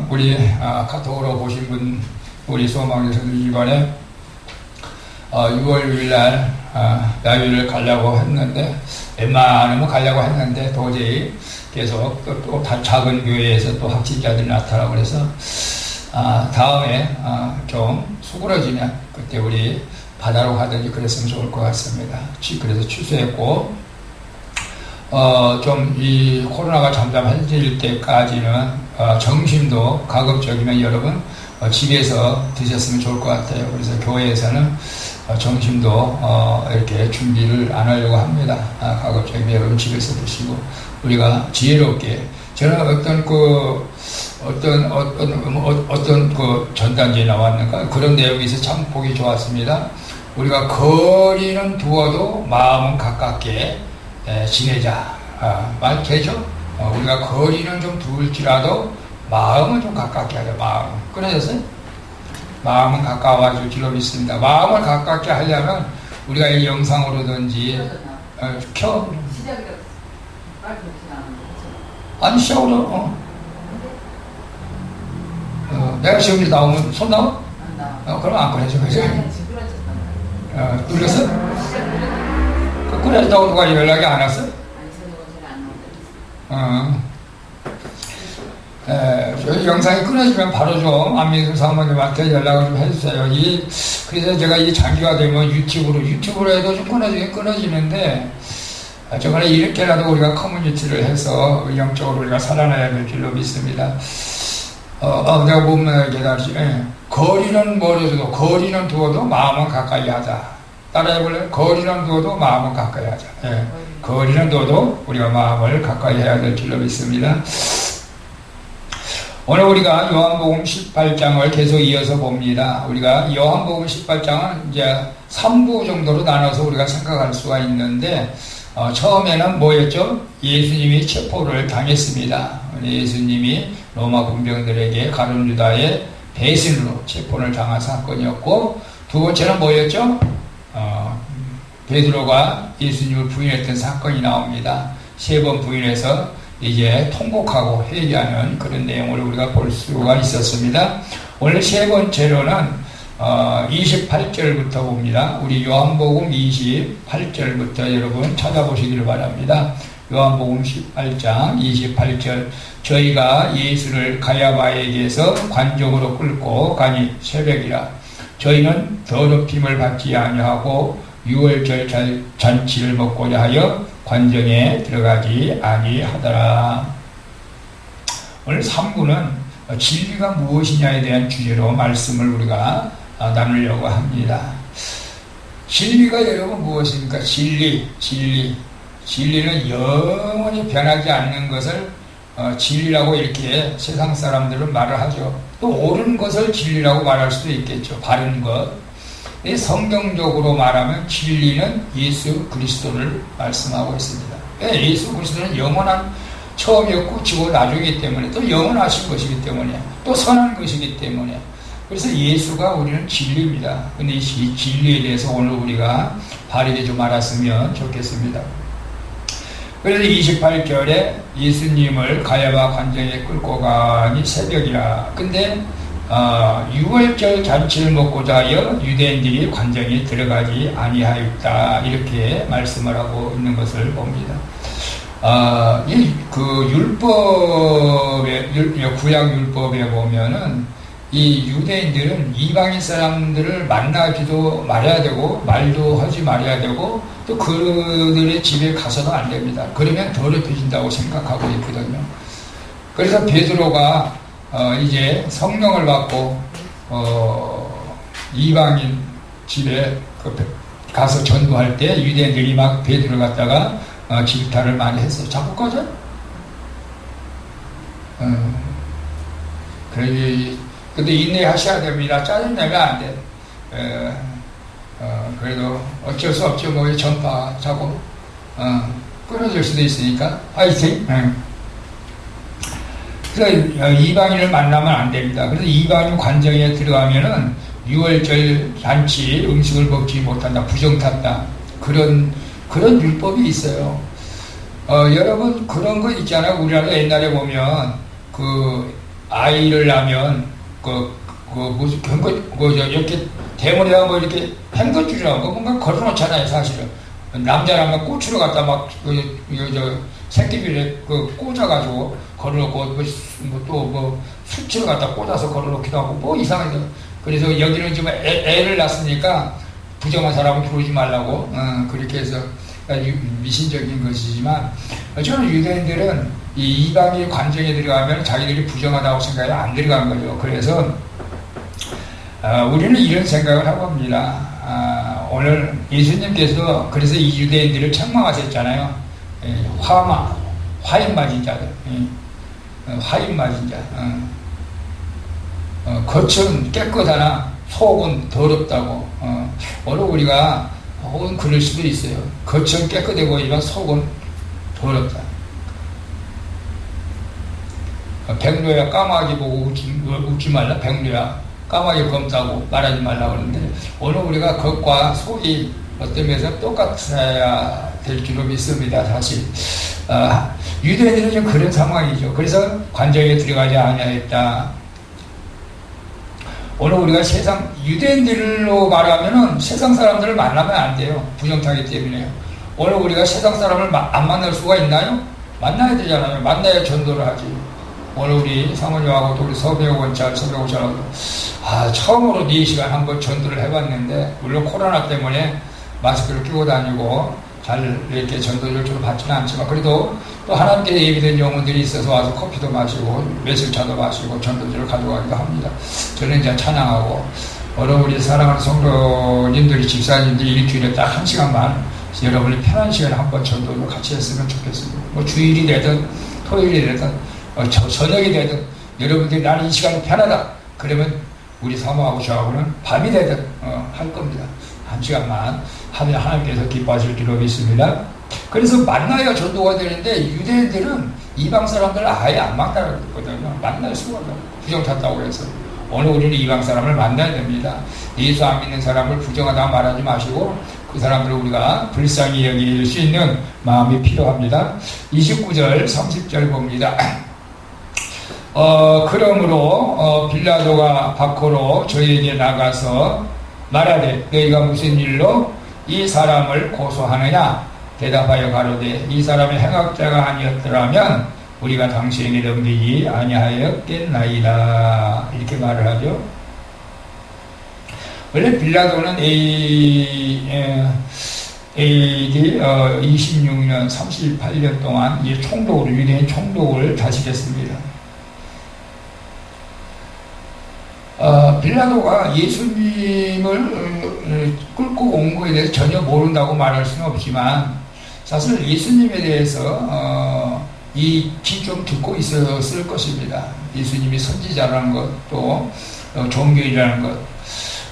우리 카톡으로 보신 분, 우리 소망교사들 이번에 6월 6일 날 야유를 가려고 했는데, 웬만하면 가려고 했는데 도저히 계속 또 작은 교회에서 또 확진자들이 나타나고 그래서 다음에 좀 수그러지면 그때 우리 바다로 가든지 그랬으면 좋을 것 같습니다. 그래서 취소했고, 좀 이 코로나가 잠잠해질 때까지는 점심도 가급적이면 여러분 집에서 드셨으면 좋을 것 같아요. 그래서 교회에서는 점심도 이렇게 준비를 안 하려고 합니다. 가급적이면 여러분 집에서 드시고, 우리가 지혜롭게, 저는 어떤 그 전단지에 나왔는가 그런 내용이 있어 참 보기 좋았습니다. 우리가 거리는 두어도 마음은 가깝게 지내자. 맞겠죠? 우리가 거리는 좀 두을지라도 마음은 좀 가깝게 하자. 마음 끊어졌어요? 마음은 가까워질 줄로 믿습니다. 마음을 가깝게 하려면 우리가 이 영상으로든지 켜. 아니 시작으로 내가 시험지 나오면 손 나와? 안 나와. 그럼 안 꺼내줘. 그죠? 눌렸어? 꺼내준다고 누가 연락이 안 왔어? 저희 영상이 끊어지면 바로 좀 안민수 사모님한테 연락을 좀 해주세요. 그래서 제가 이 장기가 되면 유튜브로 해도 좀 끊어지는데, 정말 이렇게라도 우리가 커뮤니티를 해서 영적으로 우리가 살아나야 될 줄로 믿습니다. 내가 몸을 기다리지. 거리는 멀어져도, 거리는 두어도 마음은 가까이 하자. 따라해볼래요? 거리는 두어도 마음은 가까이 하자. 거리는 두어도 우리가 마음을 가까이 해야 될 줄로 믿습니다. 오늘 우리가 요한복음 18장을 계속 이어서 봅니다. 우리가 요한복음 18장은 이제 3부 정도로 나눠서 우리가 생각할 수가 있는데, 처음에는 뭐였죠? 예수님이 체포를 당했습니다. 예수님이 로마 군병들에게 가룟 유다의 배신으로 체포를 당한 사건이었고, 두 번째는 뭐였죠? 베드로가 예수님을 부인했던 사건이 나옵니다. 3번 부인해서 이제 통곡하고 회개하는 그런 내용을 우리가 볼 수가 있었습니다. 오늘 세 번째로는 28절부터 봅니다. 우리 요한복음 28절부터 여러분 찾아보시기를 바랍니다. 요한복음 18장 28절. 저희가 예수를 가야바에게서 관정으로 끌고 가니 새벽이라. 저희는 더럽힘을 받지 아니하고 유월절 잔치를 먹고자 하여 관정에 들어가지 아니하더라. 오늘 3부는 진리가 무엇이냐에 대한 주제로 말씀을 우리가 나누려고 합니다. 진리가 여러분 무엇입니까? 진리는 영원히 변하지 않는 것을 진리라고 이렇게 세상 사람들은 말을 하죠. 또 옳은 것을 진리라고 말할 수도 있겠죠. 바른 것. 성경적으로 말하면 진리는 예수 그리스도를 말씀하고 있습니다. 예수 그리스도는 영원한 처음이었고 지고 나중이기 때문에, 또 영원하신 것이기 때문에, 또 선한 것이기 때문에, 그래서 예수가 우리는 진리입니다. 근데 이 진리에 대해서 오늘 우리가 바르게 좀 알았으면 좋겠습니다. 그래서 28절에 예수님을 가야바 관정에 끌고 가니 새벽이라. 근데 6월절 잔치를 먹고자 하여 유대인들이 관정에 들어가지 아니하였다. 이렇게 말씀을 하고 있는 것을 봅니다. 구약 율법에 보면은 이 유대인들은 이방인 사람들을 만나기도 말아야 되고, 말도 하지 말아야 되고, 또 그들의 집에 가서도 안 됩니다. 그러면 더럽혀진다고 생각하고 있거든요. 그래서 베드로가 이제 성령을 받고 이방인 집에 가서 전도할 때 유대인들이 막 베드로 갖다가 질타를 많이 했어요. 자꾸 꺼져? 근데 인내하셔야 됩니다. 짜증내면 안 돼. 그래도 어쩔 수 없죠. 뭐 전파 자꾸 끊어질 수도 있으니까 화이팅. 그래서 이방인을 만나면 안 됩니다. 그래서 이방인 관정에 들어가면은 6월절 잔치 음식을 먹지 못한다, 부정탔다, 그런 율법이 있어요. 여러분 그런 거 있잖아요. 우리나라 옛날에 보면 그 아이를 낳으면 무슨 이렇게 대문에다 뭐 이렇게 팽거줄이라고 뭔가 걸어놓잖아요, 사실은. 남자라면 꼬추를 갖다 막 새끼비를 꽂아가지고 걸어놓고 또 수치를 갖다 꽂아서 걸어놓기도 하고 뭐 이상하게. 그래서 여기는 지금 애를 낳았으니까 부정한 사람은 들어오지 말라고 그렇게 해서 미신적인 것이지만, 저는 유대인들은 이 이방인 관정에 들어가면 자기들이 부정하다고 생각이 안 들어간 거죠. 그래서 우리는 이런 생각을 하고 합니다. 오늘 예수님께서 그래서 이 유대인들을 책망하셨잖아요. 화인 맞은 자들, 화인 맞은 자. 겉은 깨끗하나 속은 더럽다고. 오늘 우리가 혹은 그럴 수도 있어요. 겉은 깨끗해 보이지만 속은 더럽다. 백로야 까마귀 보고 웃지 말라. 백로야 까마귀 검다고 말하지 말라고 그러는데, 오늘 우리가 겉과 속이 어떤 면에서 똑같아야 될 줄로 믿습니다. 사실 유대인들은 좀 그런 상황이죠. 그래서 관정에 들어가지 아니하였다. 오늘 우리가 유대인들로 말하면은 세상 사람들을 만나면 안 돼요. 부정타기 때문에요. 오늘 우리가 세상 사람을 안 만날 수가 있나요? 만나야 되잖아요. 만나야 전도를 하지. 오늘 우리 사모님하고 또 우리 서배우원차하고 처음으로 4시간 한번 전도를 해봤는데, 물론 코로나 때문에 마스크를 끼고 다니고 잘 이렇게 전도를 좀 받지는 않지만, 그래도 또 하나님께 예비된 영혼들이 있어서 와서 커피도 마시고 매실차도 마시고 전도지를 가져가기도 합니다. 저는 이제 찬양하고, 오늘 우리 사랑하는 성도님들이, 집사님들이 일주일에 딱 1시간만 여러분이 편한 시간에 한번 전도를 같이 했으면 좋겠습니다. 뭐 주일이 되든 토요일이 되든 저녁이 되든 여러분들이 나는 이 시간이 편하다 그러면 우리 사모하고 저하고는 밤이 되든 할 겁니다. 1시간만 하면 하나님께서 기뻐하실 줄로 믿습니다. 그래서 만나야 전도가 되는데, 유대인들은 이방 사람들을 아예 안 만나라고 했거든요. 만날 수가 없어요. 부정 탔다고 해서. 오늘 우리는 이방 사람을 만나야 됩니다. 예수 안 믿는 사람을 부정하다 말하지 마시고 그 사람들을 우리가 불쌍히 여길 수 있는 마음이 필요합니다. 29절 30절 봅니다. 그러므로 빌라도가 밖으로 저희에게 나가서 말하되 너희가 무슨 일로 이 사람을 고소하느냐? 대답하여 가로되 이 사람의 행악자가 아니었더라면 우리가 당신에게 넘기지 아니하였겠나이다. 이렇게 말을 하죠. 원래 빌라도는 AD 26년 38년 동안 이 총독으로, 유대인 총독을 다스렸습니다. 빌라도가 예수님을 끌고 온 것에 대해서 전혀 모른다고 말할 수는 없지만, 사실 예수님에 대해서 익히 좀 듣고 있었을 것입니다. 예수님이 선지자라는 것, 또 종교인이라는 것.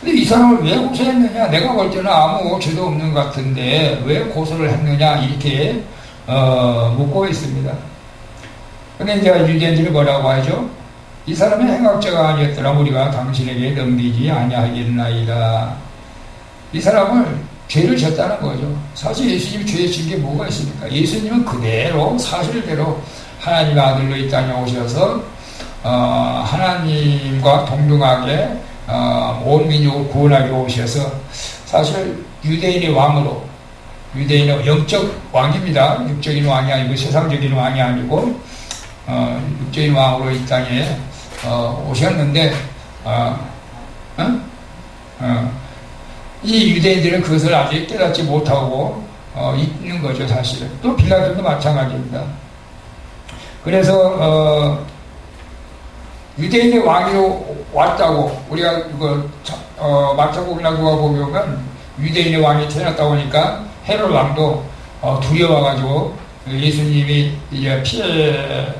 근데 이 사람을 왜 고소했느냐? 내가 볼 때는 아무 죄도 없는 것 같은데 왜 고소를 했느냐? 이렇게 묻고 있습니다. 근데 이제 유대인들이 뭐라고 하죠? 이 사람의 행악자가 아니었더라면 우리가 당신에게 넘기지 아니하겠나이다. 이 사람을 죄를 졌다는 거죠. 사실 예수님이 죄 진 게 뭐가 있습니까? 예수님은 그대로 사실대로 하나님의 아들로 이 땅에 오셔서 하나님과 동등하게 온 민족을 구원하게 오셔서, 사실 유대인의 왕으로, 유대인의 영적 왕입니다. 육적인 왕이 아니고 세상적인 왕이 아니고 육적인 왕으로 이 땅에 오셨는데, 이 유대인들은 그것을 아직 깨닫지 못하고 있는 거죠, 사실은. 또 빌라도도 마찬가지입니다. 그래서 유대인의 왕으로 왔다고, 우리가 마태복음이나 누가 보면 유대인의 왕이 태어났다고 하니까 헤롯 왕도 두려워가지고 예수님이 이제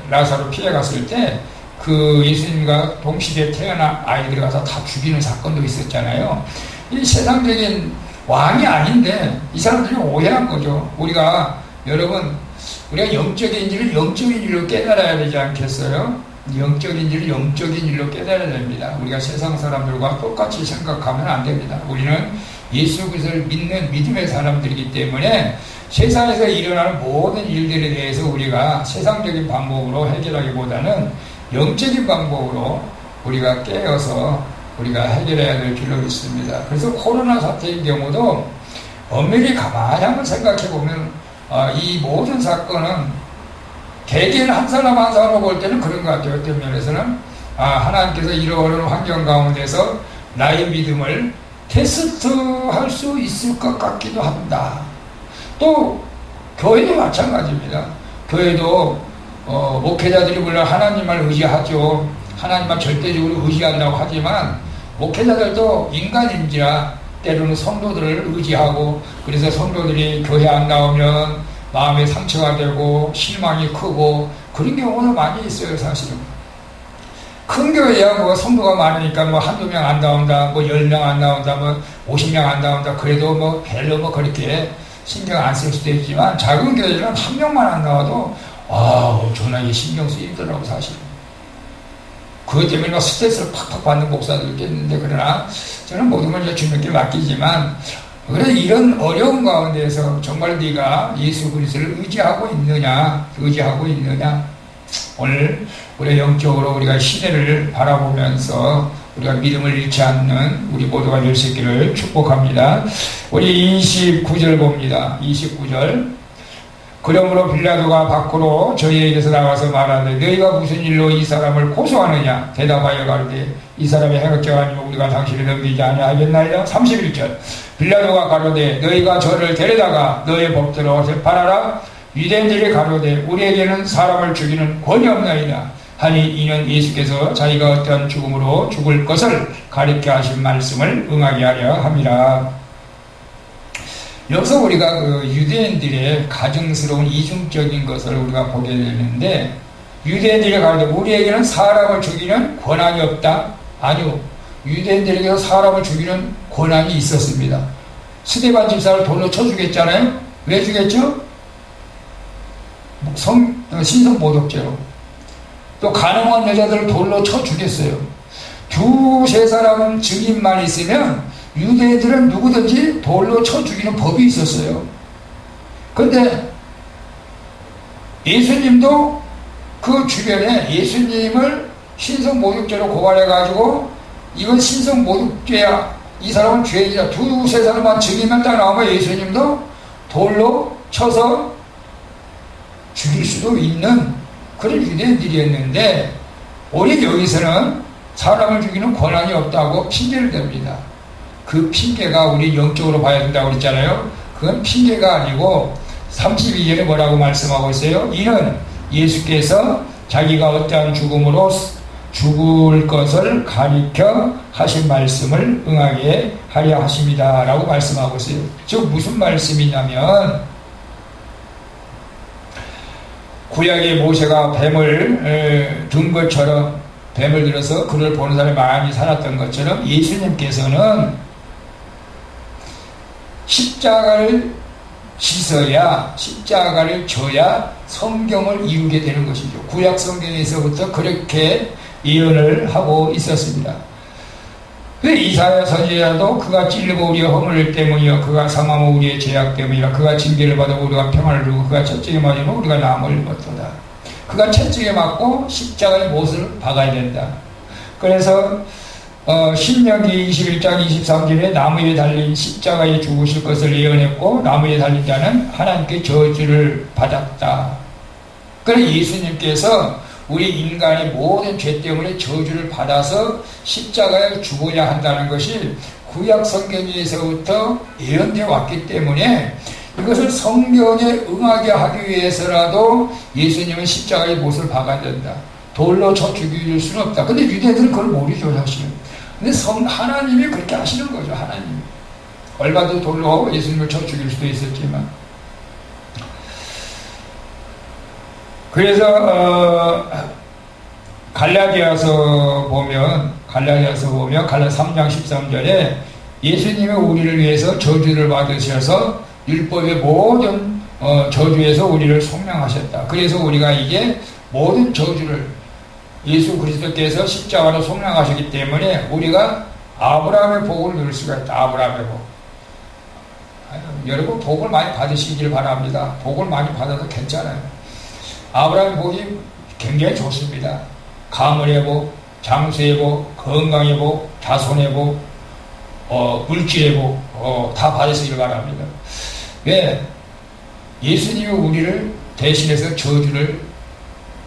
라사로 피해 갔을 때 그 예수님과 동시대에 태어난 아이들을 가서 다 죽이는 사건도 있었잖아요. 이 세상적인 왕이 아닌데 이 사람들이 오해한 거죠. 우리가 영적인 일을 영적인 일로 깨달아야 되지 않겠어요? 영적인 일을 영적인 일로 깨달아야 됩니다. 우리가 세상 사람들과 똑같이 생각하면 안 됩니다. 우리는 예수 그리스도를 믿는 믿음의 사람들이기 때문에 세상에서 일어나는 모든 일들에 대해서 우리가 세상적인 방법으로 해결하기보다는 영적인 방법으로 우리가 깨어서 우리가 해결해야 될 필요가 있습니다. 그래서 코로나 사태인 경우도 엄밀히 가만히 한번 생각해 보면 이 모든 사건은 개개인 한 사람 한 사람으로 볼 때는 그런 것 같아요. 어떤 면에서는 하나님께서 이러한 환경 가운데서 나의 믿음을 테스트할 수 있을 것 같기도 한다. 또 교회도 마찬가지입니다. 교회도 목회자들이 물론 하나님을 의지하죠. 하나님만 절대적으로 의지한다고 하지만 목회자들도 인간인지라 때로는 성도들을 의지하고, 그래서 성도들이 교회 안 나오면 마음에 상처가 되고 실망이 크고 그런 경우도 많이 있어요. 사실은 큰 교회야 뭐 성도가 많으니까 뭐 한두 명 안 나온다, 뭐 10명 안 나온다, 뭐 50명 안 나온다, 그래도 뭐 별로 뭐 그렇게 신경 안 쓸 수도 있지만, 작은 교회는 한 명만 안 나와도 전하게 신경 쓰이더라고. 사실 그것 때문에 막 스트레스를 팍팍 받는 목사들도 있는데, 그러나 저는 모든 걸 주님께 맡기지만, 그래서 이런 어려운 가운데서 정말 네가 예수 그리스도를 의지하고 있느냐, 오늘 우리 영적으로 우리가 시대를 바라보면서 우리가 믿음을 잃지 않는 우리 모두가 될 수 있기를 축복합니다. 우리 29절 봅니다. 29절. 그러므로 빌라도가 밖으로 저희에게서 나가서 말하되 너희가 무슨 일로 이 사람을 고소하느냐? 대답하여 가로되 이 사람의 행악자가 아니면 우리가 당신을 넘기지 아니하겠나이다. 31절. 빌라도가 가로되 너희가 저를 데려다가 너의 법대로 재판하라. 유대인들이 가로되 우리에게는 사람을 죽이는 권이 없나이다 하니, 이는 예수께서 자기가 어떠한 죽음으로 죽을 것을 가리켜 하신 말씀을 응하게 하려 함이라. 여기서 우리가 그 유대인들의 가증스러운 이중적인 것을 우리가 보게 되는데, 유대인들이 가로되 우리에게는 사람을 죽이는 권한이 없다. 아니요, 유대인들에게서 사람을 죽이는 권한이 있었습니다. 스데반 집사를 돌로 쳐 죽였잖아요. 왜 죽였죠? 신성 모독죄로. 또 간음한 여자들을 돌로 쳐 죽였어요. 두세 사람 증인만 있으면 유대인들은 누구든지 돌로 쳐 죽이는 법이 있었어요. 그런데 예수님도 그 주변에 예수님을 신성 모독죄로 고발해가지고 이건 신성 모독죄야, 이 사람은 죄인이다, 두세 사람만 증인만 딱 나오면 예수님도 돌로 쳐서 죽일 수도 있는 그런 유대인들이었는데, 오히려 여기서는 사람을 죽이는 권한이 없다고 핑계를 댑니다. 그 핑계가 우리 영적으로 봐야 된다고 그랬잖아요. 그건 핑계가 아니고 32절에 뭐라고 말씀하고 있어요? 이는 예수께서 자기가 어떠한 죽음으로 죽을 것을 가리켜 하신 말씀을 응하게 하려 하십니다 라고 말씀하고 있어요. 즉 무슨 말씀이냐면, 구약의 모세가 뱀을 든 것처럼, 뱀을 들어서 그를 보는 사람이 많이 살았던 것처럼, 예수님께서는 십자가를 지서야, 십자가를 져야 성경을 이루게 되는 것이죠. 구약 성경에서부터 그렇게 예언을 하고 있었습니다. 이사야 선지자도 그가 찔리고 우리의 허물 때문이요, 그가 상함은 우리의 죄악 때문이라, 그가 징계를 받아 우리가 평안을 누리고 그가 채찍에 맞으면 우리가 나음을 입었도다. 그가 채찍에 맞고 십자가의 못을 박아야 된다. 그래서 신명기 21장 23절에 나무 위에 달린 십자가에 죽으실 것을 예언했고, 나무 위에 달린 자는 하나님께 저주를 받았다. 그래서 예수님께서 우리 인간의 모든 죄 때문에 저주를 받아서 십자가에 죽어야 한다는 것이 구약 성경에서부터 예언되어 왔기 때문에, 이것을 성경에 응하게 하기 위해서라도 예수님은 십자가의 못을 박아야 된다. 돌로 쳐 죽일 수는 없다. 근데 유대인들은 그걸 모르죠, 사실. 근데 하나님이 그렇게 하시는 거죠, 하나님이. 얼마도 돌로 예수님을 쳐 죽일 수도 있었지만. 그래서 갈라디아서 보면 갈라디아 3장 13절에 예수님이 우리를 위해서 저주를 받으셔서 율법의 모든 저주에서 우리를 속량하셨다. 그래서 우리가 이제 모든 저주를 예수 그리스도께서 십자가로 속량하셨기 때문에 우리가 아브라함의 복을 누릴 수가 있다. 아브라함의 복. 여러분 복을 많이 받으시길 바랍니다. 복을 많이 받아도 괜찮아요. 아브라함의 복이 굉장히 좋습니다. 가문의 복, 장수의 복, 건강의 복, 자손의 복, 물질의 복, 다 받으시길 바랍니다. 왜? 예수님이 우리를 대신해서 저주를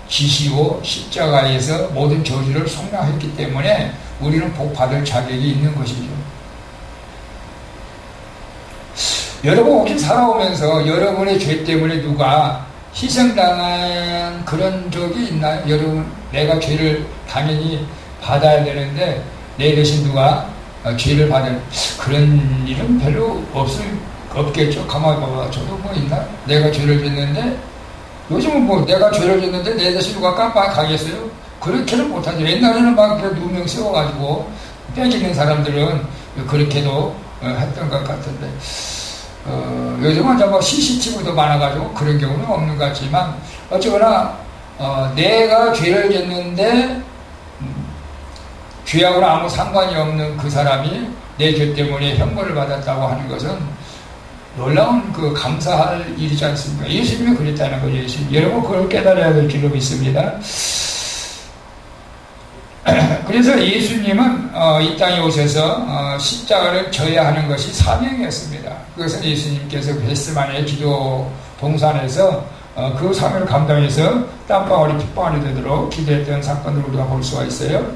지시고 십자가에서 모든 저주를 속량했기 때문에 우리는 복 받을 자격이 있는 것이죠. 여러분 혹시 살아오면서 여러분의 죄 때문에 누가 희생당한 그런 적이 있나요? 여러분, 내가 죄를 당연히 받아야 되는데 내 대신 누가 죄를 받을 그런 일은 별로 없겠죠. 가만히 봐봐. 저도 뭐 있나? 내가 죄를 졌는데 요즘은 뭐 내가 죄를 졌는데 내 대신 누가 깜빡 가겠어요? 그렇게는 못하죠. 옛날에는 막 누명 세워가지고 빼기는 사람들은 그렇게도 했던 것 같은데 요즘은 이제 뭐 CCTV도 많아가지고 그런 경우는 없는 것 같지만 어쩌거나 내가 죄를 졌는데 죄하고는 아무 상관이 없는 그 사람이 내 죄 때문에 형벌을 받았다고 하는 것은 놀라운 감사할 일이지 않습니까? 예수님이 그랬다는 거죠. 여러분 그걸 깨달아야 될 줄로 믿습니다. 그래서 예수님은 이 땅에 오셔서 십자가를 져야 하는 것이 사명이었습니다. 그것은 예수님께서 겟세마네 기도 동산에서 그 사명을 감당해서 땀방울이 핏방울이 되도록 기도했던 사건을 우리가 볼 수가 있어요.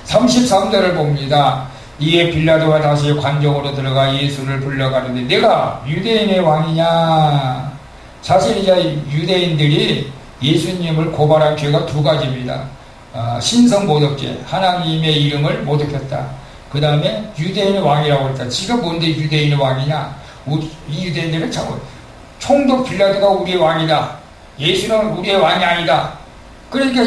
33절을 봅니다. 이에 빌라도가 다시 관정으로 들어가 예수를 불러가는데 내가 유대인의 왕이냐? 사실 이제 유대인들이 예수님을 고발한 죄가 두 가지입니다. 신성 모독죄, 하나님의 이름을 모독했다. 그 다음에 유대인의 왕이라고 했다. 지가 뭔데 유대인의 왕이냐? 이 유대인들은 참 총독 빌라도가 우리의 왕이다. 예수는 우리의 왕이 아니다. 그러니까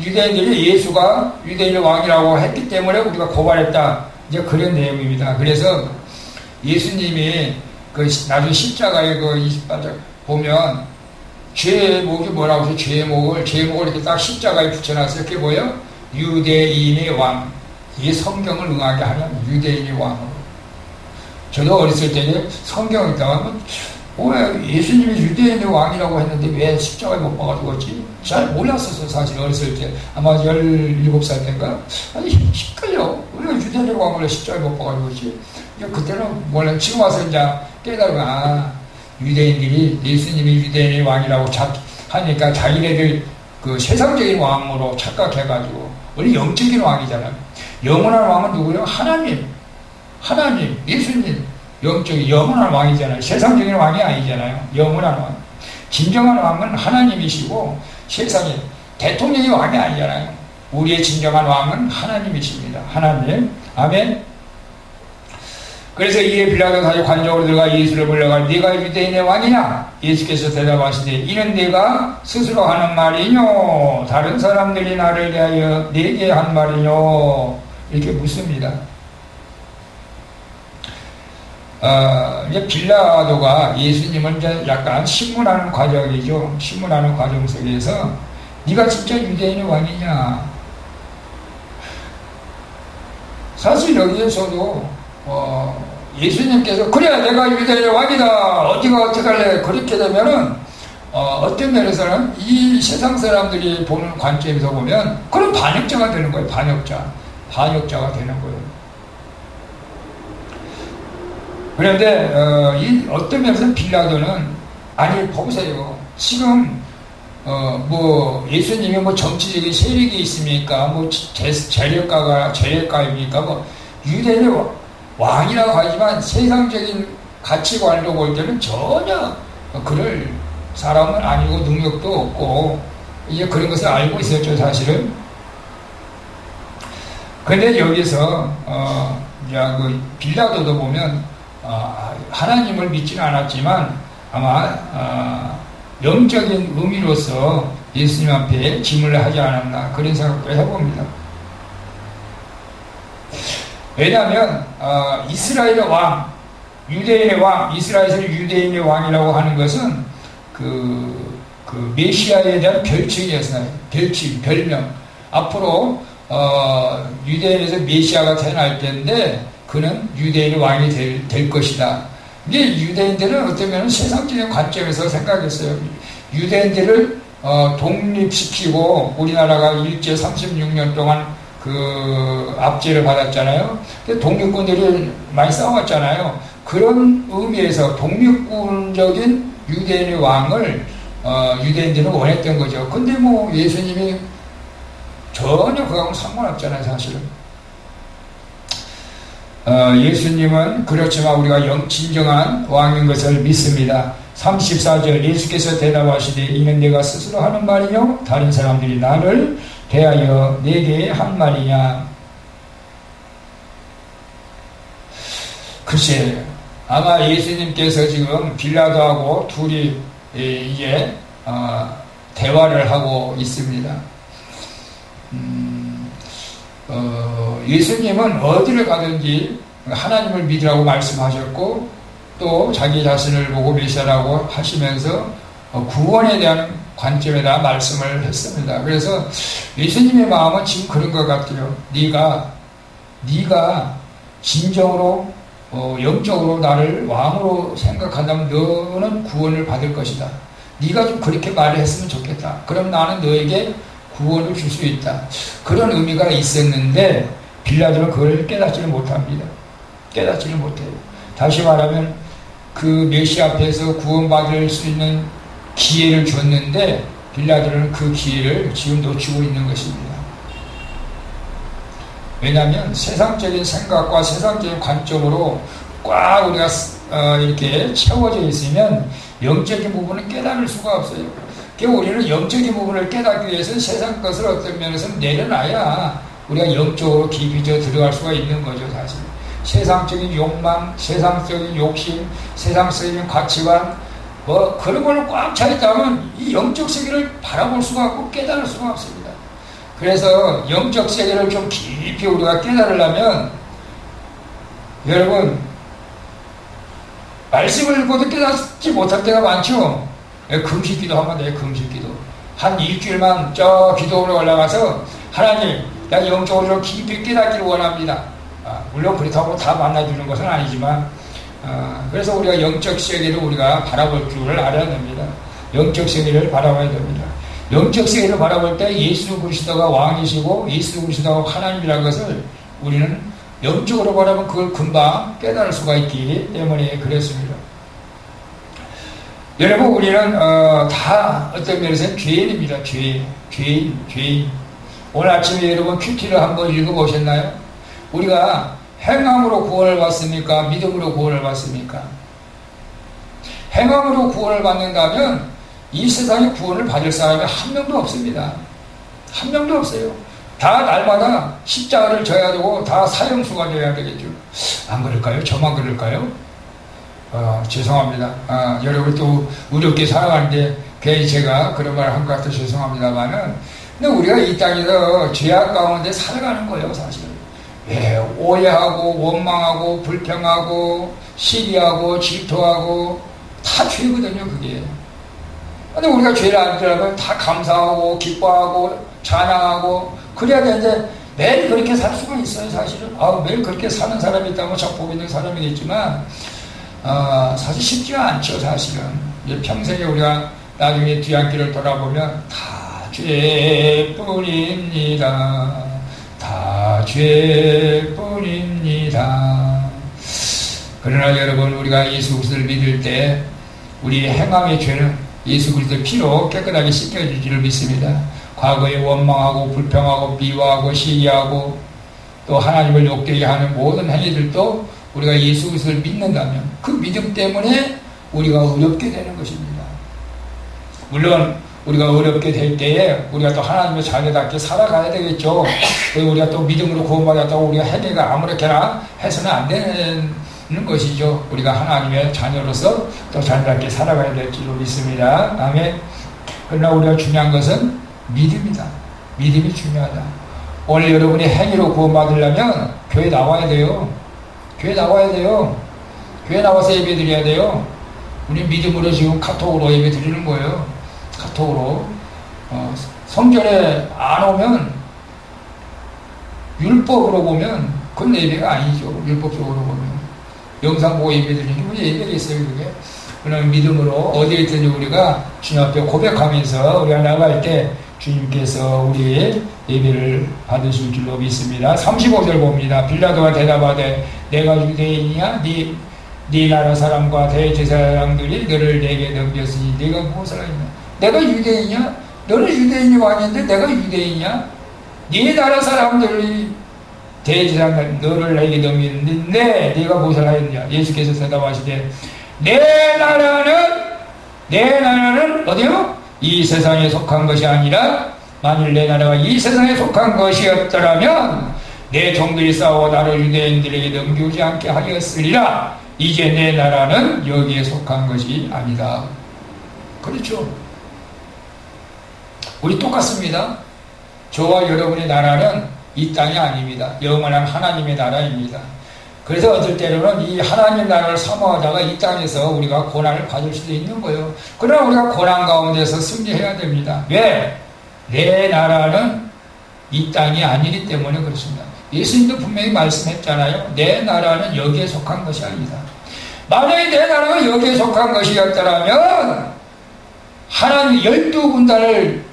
유대인들이 예수가 유대인의 왕이라고 했기 때문에 우리가 고발했다. 이제 그런 내용입니다. 그래서 예수님이 나중에 십자가에 28절 보면 죄목이 뭐라고 해서 죄목을 이렇게 딱 십자가에 붙여놨어요. 그게 뭐예요? 유대인의 왕. 이게 성경을 응하게 하면 유대인의 왕으로. 저도 어렸을 때 성경 읽다가 예수님이 유대인의 왕이라고 했는데 왜 십자가에 못 박아서 그렇지? 잘 몰랐었어요. 사실 어렸을 때. 아마 17살 때인가? 아니 헷갈려. 왜 유대인의 왕을 십자가에 못 박아서 그렇지? 그때는 몰라. 지금 와서 이제 깨달으면 유대인들이 예수님이 유대인의 왕이라고 하니까 자기네들 세상적인 왕으로 착각해가지고 우리 영적인 왕이잖아요. 영원한 왕은 누구예요? 하나님, 예수님 영원한 왕이잖아요. 세상적인 왕이 아니잖아요. 영원한 왕. 진정한 왕은 하나님이시고 세상에 대통령이 왕이 아니잖아요. 우리의 진정한 왕은 하나님이십니다. 하나님. 아멘. 그래서 이에 빌라도가 다시 관정으로 들어가 예수를 불러가 네가 유대인의 왕이냐? 예수께서 대답하시되 이는 네가 스스로 하는 말이뇨? 다른 사람들이 나를 대하여 네게 한 말이뇨? 이렇게 묻습니다. 이제 빌라도가 예수님을 이제 약간 신문하는 과정이죠. 신문하는 과정 속에서 네가 진짜 유대인의 왕이냐? 사실 여기에서도 예수님께서 그래 내가 유대인의 왕이다 어디가 어떻게 할래 그렇게 되면은 어떤 면에서는 이 세상 사람들이 보는 관점에서 보면 그런 반역자가 되는 거예요. 반역자가 되는 거예요. 그런데 어떤 면에서는 빌라도는 아니 보세요. 지금 예수님이 정치적인 세력이 있습니까? 재력가입니까? 유대인의 왕이라고 하지만 세상적인 가치관으로 볼 때는 전혀 그럴 사람은 아니고 능력도 없고 이제 그런 것을 알고 있었죠. 사실은. 그런데 여기서 이제 빌라도도 보면 하나님을 믿지는 않았지만 아마 영적인 의미로서 예수님 앞에 질문을 하지 않았나 그런 생각도 해봅니다. 왜냐하면 이스라엘의 왕, 유대인의 왕, 이스라엘에서 유대인의 왕이라고 하는 것은 그 메시아에 대한 별칭이었어요. 별명. 앞으로 유대인에서 메시아가 태어날 때인데 그는 유대인의 왕이 될 것이다. 이게 유대인들은 어쩌면 세상적인 관점에서 생각했어요. 유대인들을 독립시키고 우리나라가 일제 36년 동안 그 압제를 받았잖아요. 독립군들이 많이 싸웠잖아요. 그런 의미에서 독립군적인 유대인의 왕을 유대인들은 원했던 거죠. 근데 뭐 예수님이 전혀 그거하고 상관없잖아요, 사실은. 예수님은 그렇지만 우리가 진정한 왕인 것을 믿습니다. 34절 예수께서 대답하시되 이는 내가 스스로 하는 말이뇨 다른 사람들이 나를 대하여 내게 한 말이냐. 글쎄 아마 예수님께서 지금 빌라도하고 둘이 이제 대화를 하고 있습니다. 예수님은 어디를 가든지 하나님을 믿으라고 말씀하셨고 또 자기 자신을 보고 메시아라고 하시면서 구원에 대한 관점에다 말씀을 했습니다. 그래서 예수님의 마음은 지금 그런 것 같아요. 네가 진정으로 영적으로 나를 왕으로 생각한다면 너는 구원을 받을 것이다. 네가 좀 그렇게 말을 했으면 좋겠다. 그럼 나는 너에게 구원을 줄 수 있다. 그런 의미가 있었는데 빌라도는 그걸 깨닫지를 못합니다. 깨닫지를 못해요. 다시 말하면 그 메시아 앞에서 구원받을 수 있는 기회를 줬는데 빌라도는 그 기회를 지금 놓치고 있는 것입니다. 왜냐하면 세상적인 생각과 세상적인 관점으로 꽉 우리가 이렇게 채워져 있으면 영적인 부분을 깨달을 수가 없어요. 그러니까 우리는 영적인 부분을 깨닫기 위해서는 세상 것을 어떤 면에서는 내려놔야 우리가 영적으로 깊이 들어갈 수가 있는 거죠, 사실. 세상적인 욕망, 세상적인 욕심, 세상적인 가치관, 뭐 그런 걸로 꽉 차 있다면 이 영적 세계를 바라볼 수가 없고 깨달을 수가 없습니다. 그래서 영적 세계를 좀 깊이 우리가 깨달으려면 여러분 말씀을 읽고도 깨닫지 못할 때가 많죠. 금식기도 하면 돼요. 금식기도 한 일주일만 저 기도로 올라가서 하나님 나 영적으로 좀 깊이 깨닫기를 원합니다. 물론 그렇다고 다 만나주는 것은 아니지만 그래서 우리가 영적 세계를 우리가 바라볼 줄을 알아야 됩니다. 영적 세계를 바라봐야 됩니다. 영적 세계를 바라볼 때 예수 그리스도가 왕이시고 예수 그리스도가 하나님이라는 것을 우리는 영적으로 바라보면 그걸 금방 깨달을 수가 있기 때문에 그렇습니다. 여러분 우리는 다 어떤 면에서는 죄인입니다. 죄인. 오늘 아침에 여러분 큐티를 한번 읽어보셨나요? 우리가 행함으로 구원을 받습니까? 믿음으로 구원을 받습니까? 행함으로 구원을 받는다면 이 세상에 구원을 받을 사람이 한 명도 없습니다. 한 명도 없어요. 다 날마다 십자가를 져야 되고 다 사형수가 되어야 되겠죠. 안 그럴까요? 저만 그럴까요? 죄송합니다. 여러분 또 어렵게 살아가는데 괜히 제가 그런 말을 한 것 같아서 죄송합니다만은 근데 우리가 이 땅에서 죄악 가운데 살아가는 거예요, 사실. 예, 오해하고 원망하고 불평하고 시기하고 질투하고 다 죄거든요, 그게. 근데 우리가 죄를 안 지더라도 다 감사하고 기뻐하고 찬양하고 그래야 되는데 매일 그렇게 살 수가 있어요, 사실은. 매일 그렇게 사는 사람이 있다면 저 보고 있는 사람이겠지만 사실 쉽지가 않죠, 사실은. 평생에 우리가 나중에 뒤안길을 돌아보면 다 죄뿐입니다. 다 죄뿐입니다. 그러나 여러분 우리가 예수 그리스도를 믿을 때 우리 행함의 죄는 예수 그리스도의 피로 깨끗하게 씻겨질 줄을 믿습니다. 과거에 원망하고 불평하고 미워하고 시기하고 또 하나님을 욕되게 하는 모든 행위들도 우리가 예수 그리스도를 믿는다면 그 믿음 때문에 우리가 어렵게 되는 것입니다. 물론 우리가 어렵게 될 때에 우리가 또 하나님의 자녀답게 살아가야 되겠죠. 우리가 또 믿음으로 구원받았다고 우리가 행위가 아무렇게나 해서는 안 되는 것이죠. 우리가 하나님의 자녀로서 또 자녀답게 살아가야 될 줄로 믿습니다. 아멘. 그러나 우리가 중요한 것은 믿음이다. 믿음이 중요하다. 오늘 여러분이 행위로 구원받으려면 교회 나와야 돼요. 교회 나와야 돼요. 교회 나와서 예배 드려야 돼요. 우리 믿음으로 지금 카톡으로 예배 드리는 거예요. 카톡으로. 성전에 안 오면 율법으로 보면 그건 예배가 아니죠. 율법적으로 보면 영상 보고 예배 드리는 게 예배겠어요, 그게. 그런 믿음으로 어디에 있든지 우리가 주님 앞에 고백하면서 우리가 나갈 때 주님께서 우리의 예배를 받으실 줄로 믿습니다. 35절 봅니다. 빌라도가 대답하되 내가 유대인이냐? 네 나라 사람과 대제사장들이 너를 내게 넘겼으니 네가 무엇을 하냐? 내가 유대인이냐? 너는 유대인이 왕인데 내가 유대인이냐? 네 나라 사람들이 대제사장 너를 내게 넘겼는데 네가 무엇을 하였느냐? 예수께서 대답하시되 내 나라는 어디요? 이 세상에 속한 것이 아니라 만일 내 나라가 이 세상에 속한 것이었더라면 내 종들이 싸워 나를 유대인들에게 넘기지 않게 하였으리라. 이제 내 나라는 여기에 속한 것이 아니다. 그렇죠. 우리 똑같습니다. 저와 여러분의 나라는 이 땅이 아닙니다. 영원한 하나님의 나라입니다. 그래서 어떨 때로는 이 하나님 나라를 사모하다가 이 땅에서 우리가 고난을 받을 수도 있는 거예요. 그러나 우리가 고난 가운데서 승리해야 됩니다. 왜? 내 나라는 이 땅이 아니기 때문에 그렇습니다. 예수님도 분명히 말씀했잖아요. 내 나라는 여기에 속한 것이 아니다. 만약에 내 나라가 여기에 속한 것이었더라면 하나님 12군단을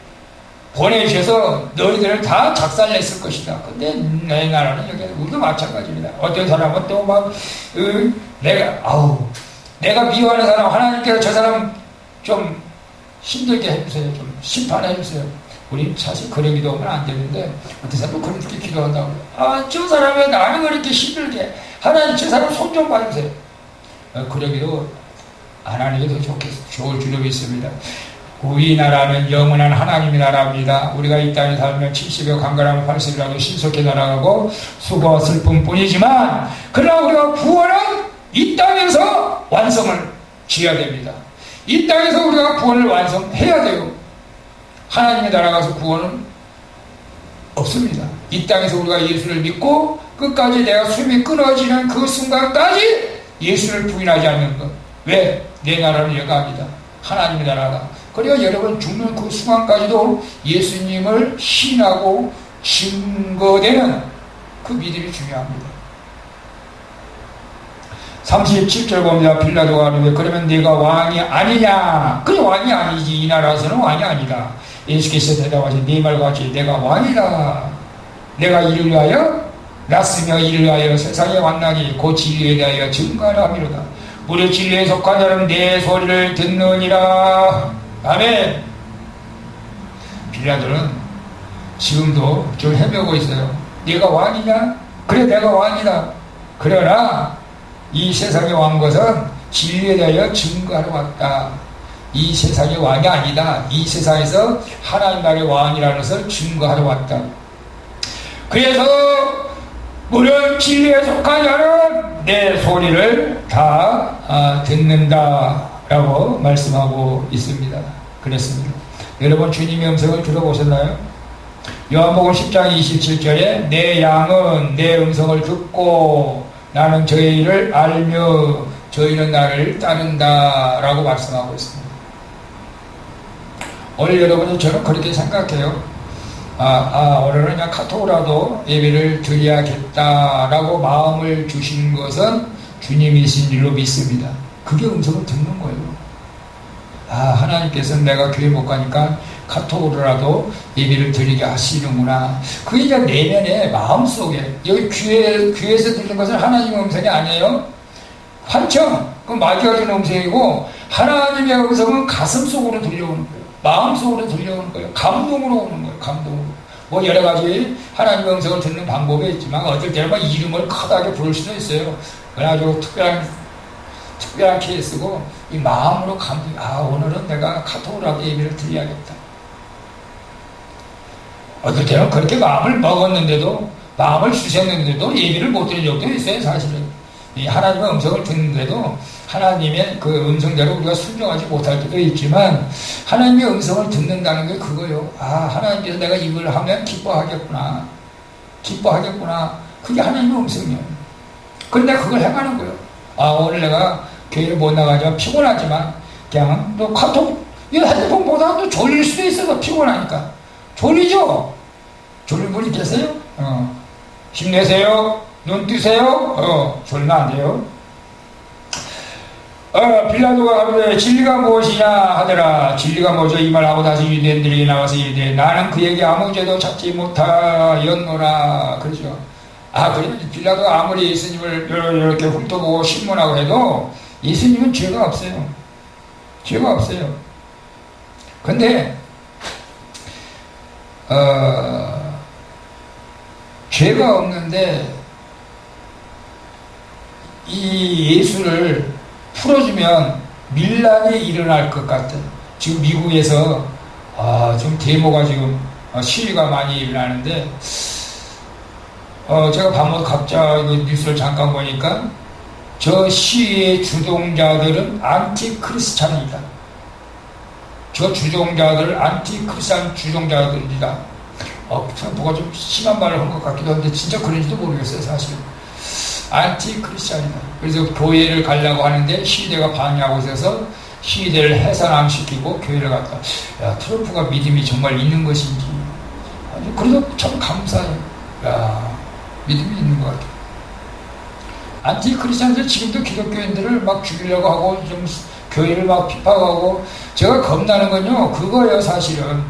보내주셔서 너희들을 다 작살냈을 것이다. 근데 내 나라는 여기, 우리도 마찬가지입니다. 어떤 사람은 또 막, 내가 미워하는 사람, 하나님께서 저 사람 좀 힘들게 해주세요. 좀 심판해주세요. 우리 사실 그런 기도하면 안 되는데, 어떤 사람은 그렇게 기도한다고. 저 사람이 나를 그렇게 힘들게, 하나님 저 사람 손 좀 봐주세요. 그런 기도 안 하는 게 더 좋을 줄로 믿습니다. 우리 나라는 영원한 하나님의 나라입니다. 우리가 이 땅에 살면 70여 강건하고 80이라도 신속히 날아가고 수고와 슬픔뿐이지만 그러나 우리가 구원은 이 땅에서 완성을 지어야 됩니다. 이 땅에서 우리가 구원을 완성해야 돼요. 하나님의 나라 가서 구원은 없습니다. 이 땅에서 우리가 예수를 믿고 끝까지 내가 숨이 끊어지는 그 순간까지 예수를 부인하지 않는 것. 왜? 내 나라는 여기가 아니다. 하나님의 나라다. 그러니까 여러분 죽는 그 순간까지도 예수님을 신하고 증거되는 그 믿음이 중요합니다. 37절 봅니다. 빌라도가 하는데 그러면 네가 왕이 아니냐? 그래 왕이 아니지. 이 나라에서는 왕이 아니다. 예수께서 대답하시니 네 말과 같이 내가 왕이다. 내가 이를 위하여 났으며 이를 위하여 세상에 왔나니 곧 진리에 대하여 증거하라 함이로다. 우리 진리에 속한 자는 내 소리를 듣느니라. 아멘. 빌라도는 지금도 좀 헤매고 있어요. 네가 왕이냐? 그래 내가 왕이다. 그러나 이 세상에 왕 것은 진리에 대하여 증거하러 왔다. 이 세상의 왕이 아니다. 이 세상에서 하나님 나라의 왕이라는 것을 증거하러 왔다. 그래서 물론 진리에 속한 자는 내 소리를 다 듣는다라고 말씀하고 있습니다. 그렇습니다. 여러분 주님의 음성을 들어보셨나요? 요한복음 10장 27절에 내 양은 내 음성을 듣고 나는 저희를 알며 저희는 나를 따른다라고 말씀하고 있습니다. 오늘 여러분이 저는 그렇게 생각해요. 오늘은 그냥 카톡으로라도 예배를 드려야겠다라고 마음을 주신 것은 주님이신 줄로 믿습니다. 그게 음성을 듣는 거예요. 하나님께서는 내가 교회 못 가니까 카톡으로라도 예배를 드리게 하시는구나. 그게 이제 내면에 마음속에 여기 귀에서 들리는 것은 하나님의 음성이 아니에요. 환청, 그건 마귀가 주는 음성이고 하나님의 음성은 가슴 속으로 들려오는 거예요. 마음속으로 들려오는 거예요. 감동으로 오는 거예요. 감동으로. 뭐 여러 가지 하나님의 음성을 듣는 방법이 있지만 어떨 때는 막 이름을 커다랗게 부를 수도 있어요. 그래가지고 특별한 케이스고 이 마음으로 감동. 오늘은 내가 카톡으로 예배를 드려야겠다. 어떨 때는 그렇게 마음을 먹었는데도 마음을 주셨는데도 예배를 못 드린 적도 있어요. 사실은 이 하나님의 음성을 듣는데도 하나님의 그 음성대로 우리가 순종하지 못할 때도 있지만 하나님의 음성을 듣는다는 게 그거요. 하나님께서 내가 이걸 하면 기뻐하겠구나. 그게 하나님의 음성이에요. 그런데 그걸 행하는 거예요. 오늘 내가 교회를 못 나가지만 피곤하지만 그냥 또 카톡 이 핸드폰 보다가 또 졸릴 수도 있어서 피곤하니까 졸리죠? 졸린 분이 계세요? 힘내세요. 눈 뜨세요. 졸면 안 돼요. 빌라도가 가로되 진리가 무엇이냐 하더라. 진리가 뭐죠? 이 말하고 다시 유대인들에게 나와서 이르되 나는 그에게 아무 죄도 찾지 못하였노라. 그러죠. 그러면 빌라도가 아무리 예수님을 이렇게 훑어보고 신문하고 해도 예수님은 죄가 없어요. 죄가 없어요. 근데 죄가 없는데 이 예수를 풀어주면 밀란이 일어날 것 같아요. 지금 미국에서 좀 데모가 지금 시위가 많이 일어나는데 제가 밤마다 갑자기 뉴스를 잠깐 보니까 저 시위의 주동자들은 안티크리스찬입니다. 저 주종자들 안티크리스찬 주종자들입니다. 트럼프가 좀 심한 말을 한 것 같기도 한데 진짜 그런지도 모르겠어요. 사실 안티크리스찬이다. 그래서 교회를 가려고 하는데 시위대가 방해하고 있어서 시위대를 해산시키고 교회를 갔다. 야, 트럼프가 믿음이 정말 있는 것인지. 그래도 참 감사해요. 야, 믿음이 있는 것 같아요. 안티크리스찬들 지금도 기독교인들을 막 죽이려고 하고 좀 교회를 막 핍박하고 제가 겁나는 건요 그거예요. 사실은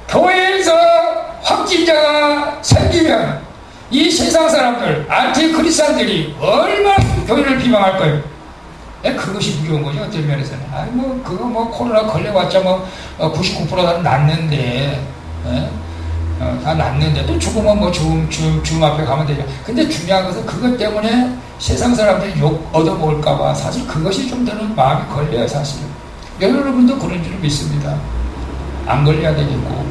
교회에서 확진자가 생기면 이 세상 사람들 안티크리스찬들이 얼마나 교회를 비방할 거예요. 그것이 무서운 거죠. 어떤 면에서는 그거 코로나 걸려봤자 99%다 낫는데 다 낫는데 또 죽으면 주음 앞에 가면 되죠. 근데 중요한 것은 그것 때문에 세상 사람들이 욕 얻어먹을까봐 사실 그것이 좀 더는 마음이 걸려요. 사실은 여러분도 그런 줄 믿습니다. 안 걸려야 되겠고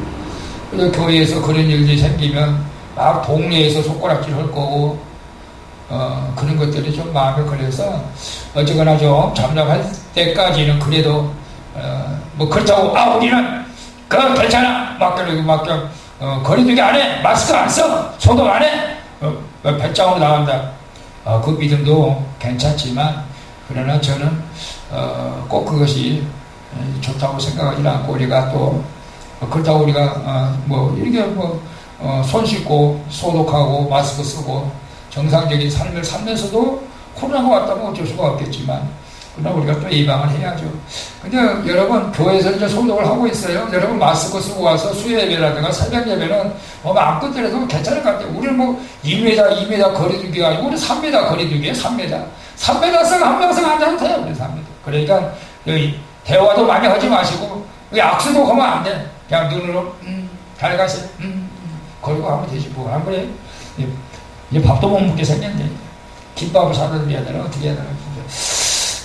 그리고 교회에서 그런 일들이 생기면 막 동네에서 손가락질 할 거고 그런 것들이 좀 마음에 걸려서 어쨌거나 좀 잠잠할 때까지는 그래도 그렇다고 우리는 괜찮아 막 거리두기 안 해 마스크 안 써 소독 안 해 배짱으로 나간다. 그 믿음도 괜찮지만 그러나 저는 꼭 그것이 좋다고 생각하지는 않고 우리가 또 그렇다고 우리가 이렇게 손 씻고 소독하고 마스크 쓰고 정상적인 삶을 살면서도 코로나가 왔다면 어쩔 수가 없겠지만 그러나 우리가 또 예방을 해야죠. 근데 여러분 교회에서 이제 소독을 하고 있어요. 여러분 마스크 쓰고 와서 수요예배라든가 새벽 예배는 마음껏 때려도 괜찮을 것 같아요. 우리는 2m 거리두기가 아니고 우리 3m 거리두기예요. 3m 씩 한 명씩 앉아도 돼요. 우리 3m. 그러니까 여기 대화도 많이 하지 마시고 여기 악수도 하면 안 돼. 그냥 눈으로 잘 가세요. 그리고 하면 되지 뭐 안 그래? 이제 밥도 못 먹게 생겼네. 김밥을 사다 드려야 되나 어떻게 해야 되나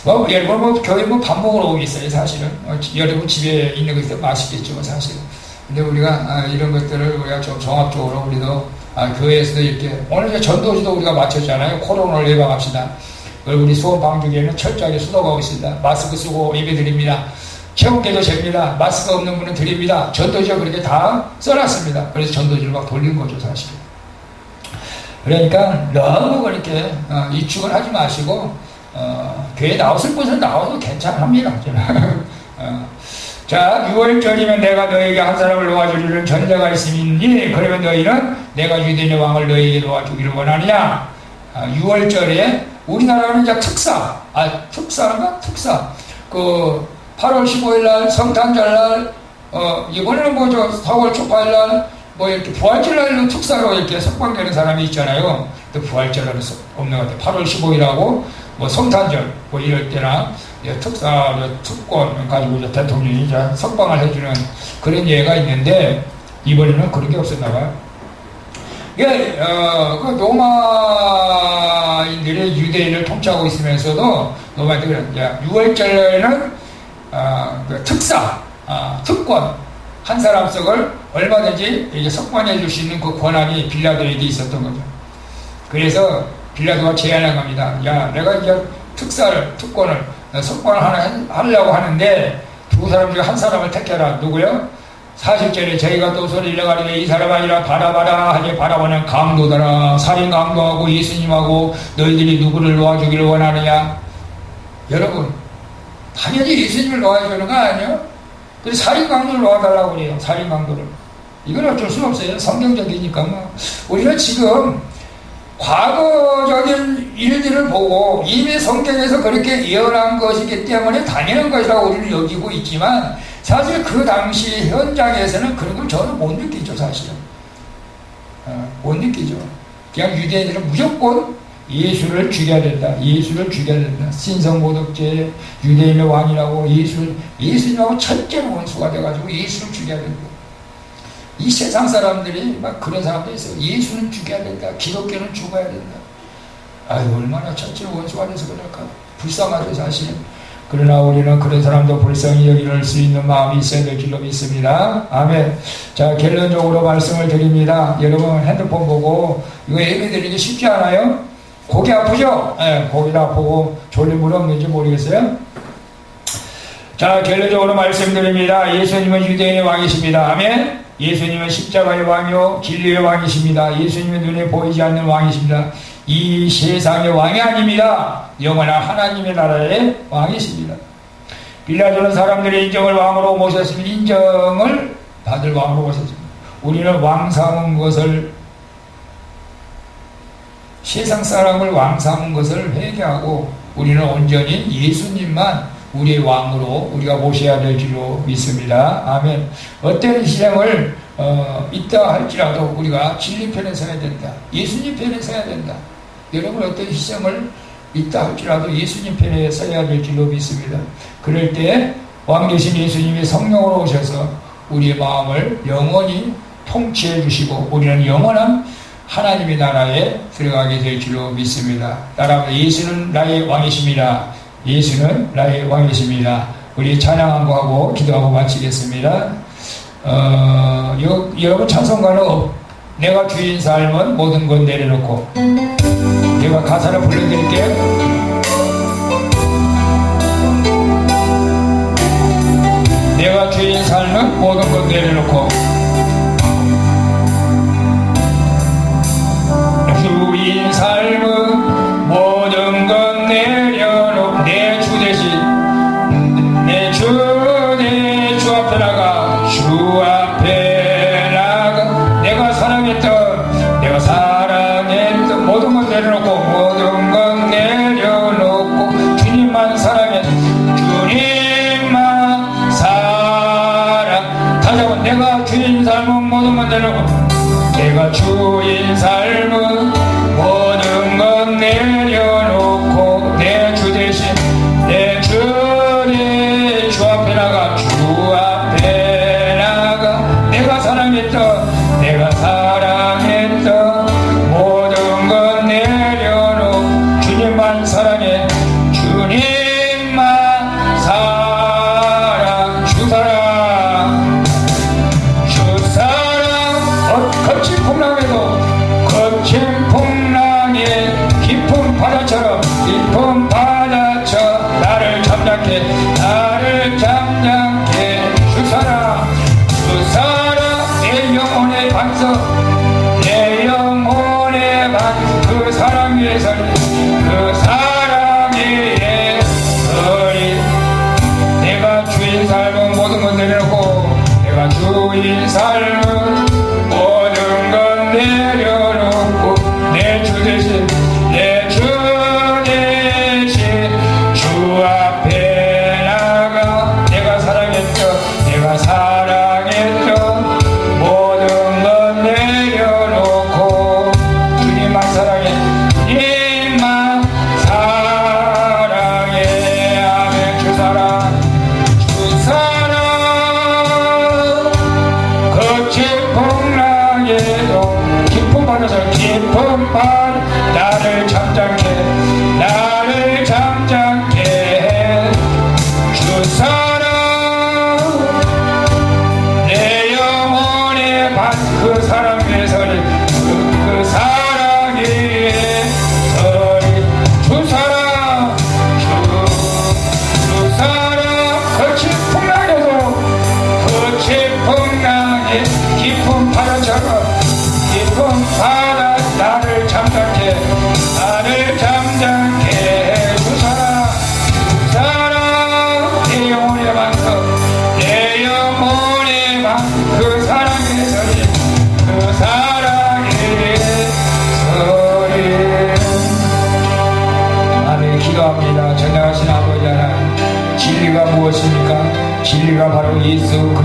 여러분 교회 밥 먹으러 오겠어요. 사실은 여러분 집에 있는 것이 맛있겠죠. 사실은. 근데 우리가 이런 것들을 우리가 좀 종합적으로 우리도 교회에서도 이렇게 오늘 이제 전도지도 우리가 마쳤잖아요. 코로나를 예방합시다. 우리 수원 방주교회는 철저하게 수도하고 있습니다. 마스크 쓰고 예배 드립니다. 체온계도 잽니다. 마스크 없는 분은 드립니다. 전도지가 그렇게 다 써놨습니다. 그래서 전도지를 막 돌린 거죠. 사실은. 그러니까 너무 그렇게 이축을 하지 마시고 교회 나왔을 곳은 나와도 괜찮합니다. 자, 6월절이면 내가 너에게 한 사람을 놓아주리는 전례가 있음이니 그러면 너희는 내가 유대인의 왕을 너에게 놓아주기를 원하느냐. 6월절에 우리나라는 이제 특사 특사 8월 15일날 성탄절날 이번에는 4월 초파일날 이렇게 부활절날은 특사로 이렇게 석방되는 사람이 있잖아요. 근데 부활절날은 없는 것 같아요. 8월 15일하고 성탄절 이럴 때나 특사 특권 가지고 이제 대통령이 이제 석방을 해주는 그런 예가 있는데 이번에는 그런 게 없었나 봐요. 이게 그 로마인들이 유대인을 통치하고 있으면서도 로마인들이 6월절에는 그 특사 특권 한 사람 씩을 얼마든지 이제 석방해 줄 수 있는 그 권한이 빌라도에게 있었던 거죠. 그래서 빌라도가 제안한 겁니다. 야, 내가 이제 특권을 석방을 하려고 하는데 두 사람 중에 한 사람을 택해라. 누구요? 40절에 저희가 또 소리를 내가리되 이 사람 아니라 바라바라 하니 바라바는 강도더라. 살인 강도하고 예수님하고 너희들이 누구를 놓아주기를 원하느냐. 여러분 당연히 예수님을 놓아주는 거 아니에요? 그래서 살인 강도를 놓아달라고 그래요. 살인 강도를. 이건 어쩔 수 없어요. 성경적이니까 우리는 지금 과거적인 일들을 보고 이미 성경에서 그렇게 예언한 것이기 때문에 당연한 것이라고 우리는 여기고 있지만 사실 그 당시 현장에서는 그런 걸 전혀 못 느끼죠. 사실은 못 느끼죠. 그냥 유대인들은 무조건 예수를 죽여야 된다. 예수를 죽여야 된다. 신성모독죄 유대인의 왕이라고 예수님하고 첫째로 원수가 돼가지고 예수를 죽여야 된다. 이 세상 사람들이 막 그런 사람들이 있어요. 예수는 죽여야 된다. 기독교는 죽어야 된다. 아유, 얼마나 첫째로 원수가 돼서 그럴까. 불쌍하죠, 사실. 그러나 우리는 그런 사람도 불쌍히 여길 수 있는 마음이 있어야 될 줄로 믿습니다. 아멘. 자, 결론적으로 말씀을 드립니다. 여러분 핸드폰 보고 이거 예배 드리기 쉽지 않아요? 고기 아프죠? 네, 고기도 아프고 졸린 분 없는지 모르겠어요? 자, 결론적으로 말씀드립니다. 예수님은 유대인의 왕이십니다. 아멘. 예수님은 십자가의 왕이요 진리의 왕이십니다. 예수님은 눈에 보이지 않는 왕이십니다. 이 세상의 왕이 아닙니다. 영원한 하나님의 나라의 왕이십니다. 빌라도는 사람들의 인정을 왕으로 모셨으면 인정을 받을 왕으로 모셨습니다. 우리는 왕 삼은 것을, 세상 사람을 왕 삼은 것을 회개하고 우리는 온전히 예수님만 우리의 왕으로 우리가 모셔야 될 줄로 믿습니다. 아멘. 어떤 희생을 있다 할지라도 우리가 진리 편에 서야 된다. 예수님 편에 서야 된다. 여러분 어떤 희생을 있다 할지라도 예수님 편에 서야 될 줄로 믿습니다. 그럴 때 왕 되신 예수님이 성령으로 오셔서 우리의 마음을 영원히 통치해 주시고 우리는 영원한 하나님의 나라에 들어가게 될 줄로 믿습니다. 따라합니다. 예수는 나의 왕이십니다. 예수는 나의 왕이십니다. 우리 찬양한 거 하고 기도하고 마치겠습니다. 여러분 찬송가는 내가 주인 삶은 모든 건 내려놓고, 제가 가사를 불러드릴게요. 내가 주인 삶은 모든 건 내려놓고, 주인 삶은 모든 건 내려놓고 내 주 대신 내 주 앞에 나가, 주 앞에 나가. 내가 사랑했던 모든 건 내려놓고, 모든 건 내려놓고 주님만 사랑해, 주님만 사랑. 다시 한번 내가 주인 삶은 모든 건 내려놓고, 내가 주인 삶은 모든 건 내려놓고 내 주 대신 내 주 앞에 나가, 주 앞에 나가. 내가 사랑했던 모든 건 내려놓고 주님만 사랑해, 주님만 사랑. 주사랑 거친 풍랑에도, 거친 풍랑에 깊은 바다처럼 나를 잠잠케 주사랑 내 영혼의 반석, 내 영혼의 반석. 그 사랑 위에 서리, 그 사랑 위에 서리. 내가 주인 삶은 모든 건 내려놓고, 내가 주인 삶은 모든 건 내려놓고 내 주 대신 주 앞에 나가. 내가 사랑했던 모든 건 내려놓고 주님만 사랑해, 주님만 사랑해. 아멘. 주사랑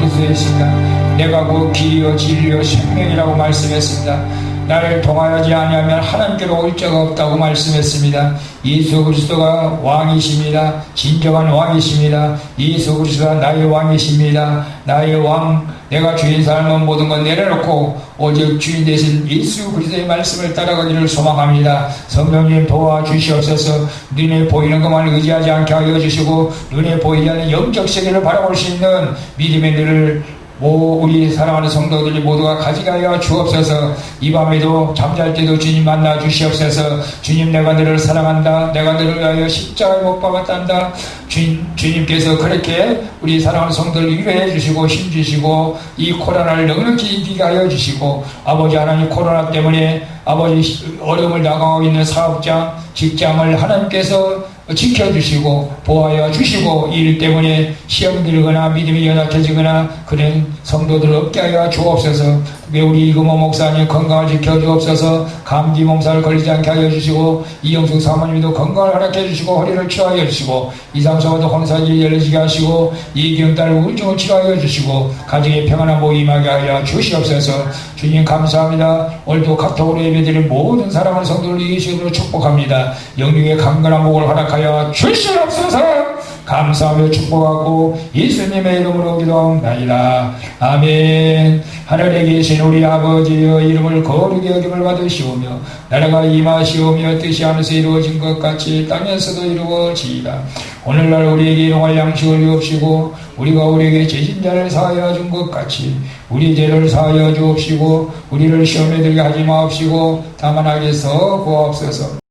예수였습니다. 내가 그 길이요 진리요 생명이라고 말씀했습니다. 나를 통하여지 아니하면 하나님께로 올 자가 없다고 말씀했습니다. 예수 그리스도가 왕이십니다. 진정한 왕이십니다. 예수 그리스도가 나의 왕이십니다. 나의 왕, 내가 주인 삶은 모든 건 내려놓고 오직 주인 되신 예수 그리스도의 말씀을 따라가기를 소망합니다. 성령님 도와주시옵소서. 눈에 보이는 것만 의지하지 않게 하여 주시고 눈에 보이지 않는 영적 세계를 바라볼 수 있는 믿음의 눈을 우리 사랑하는 성도들이 모두가 가지가여 주옵소서. 이 밤에도 잠잘 때도 주님 만나 주시옵소서. 주님, 내가 너를 사랑한다. 내가 너를 위하여 십자가에 못 박았단다. 주님께서 그렇게 우리 사랑하는 성도를 위로해 주시고 힘 주시고 이 코로나를 넉넉히 이기게 하여 주시고, 아버지 하나님, 코로나 때문에 아버지 어려움을 당하고 있는 사업장, 직장을 하나님께서 지켜주시고 보호하여 주시고, 이 일 때문에 시험 들거나 믿음이 연약해지거나 그런 성도들 없게 하여 주옵소서. 우리 이금호 목사님 건강을 지켜주옵소서. 감기 몸살을 걸리지 않게 하여 주시고, 이영숙 사모님도 건강을 허락해 주시고 허리를 치료하여 주시고, 이상서도 혼사지 열리지게 하시고, 이기영딸 우울증을 치료하여 주시고, 가정의 평안한 복 임하게 하여 주시옵소서. 주님 감사합니다. 오늘도 카톡으로 예배드린 모든 사랑하는 성도를 예수님으로 축복합니다. 영육의 강건한 복을 허락하여 주시옵소서. 감사하며 축복하고 예수님의 이름으로 기도합니다. 아멘. 하늘에 계신 우리 아버지여, 이름을 거룩히 여김을 받으시오며 나라가 임하시오며 뜻이 하늘에서 이루어진 것 같이 땅에서도 이루어지이다. 오늘날 우리에게 일용할 양식을 주옵시고 우리가 우리에게 죄진 자를 사하여 준 것 같이 우리 죄를 사하여 주옵시고 우리를 시험에 들게 하지 마옵시고 다만 악에서 구하옵소서.